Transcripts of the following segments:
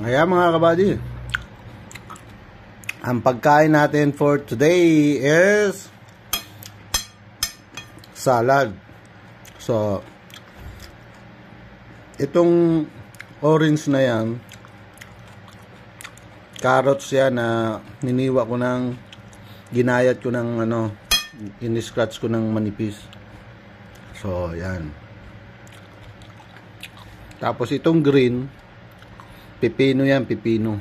Ayan mga kabady, ang pagkain natin for today is salad. So, itong orange na yan, carrots yan na niniwa ko ng, ginayat ko ng in-scratch ko ng manipis. So, yan. Tapos itong green, pipino yan, pipino.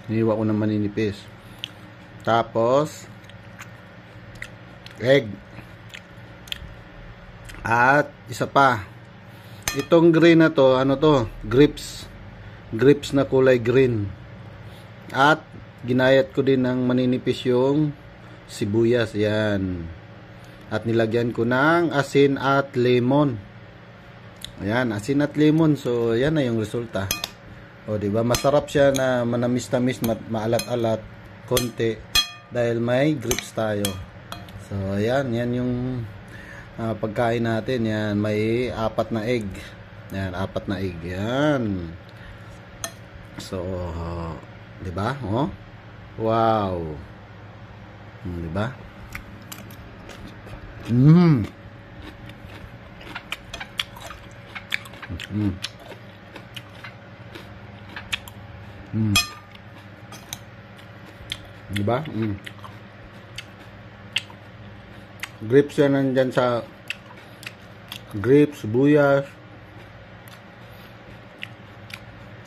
Niniwa ko ng maninipis. Tapos, egg. At isa pa. Itong green na to, ano to? Grapes. Grapes na kulay green. At ginayat ko din ng maninipis yung sibuyas. Yan. At nilagyan ko ng asin at lemon. Ayan, asin at lemon. So, yan na yung resulta. O, diba? Masarap siya na manamis-tamis, maalat-alat, konti. Dahil may grapes tayo. So, ayan. Yan yung pagkain natin. Yan. May 4 na egg. Yan, 4 na egg. Yan. So, diba? Oh? Wow. Diba? Diba? Grapes yan nandyan sa grapes, buyas.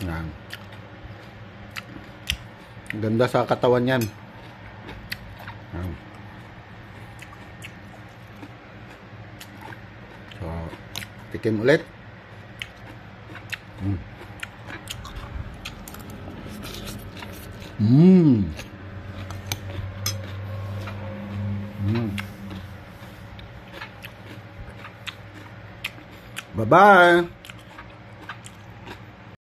Yan. Ganda sa katawan yan. Yan. So, tikim ulit. Bye-bye.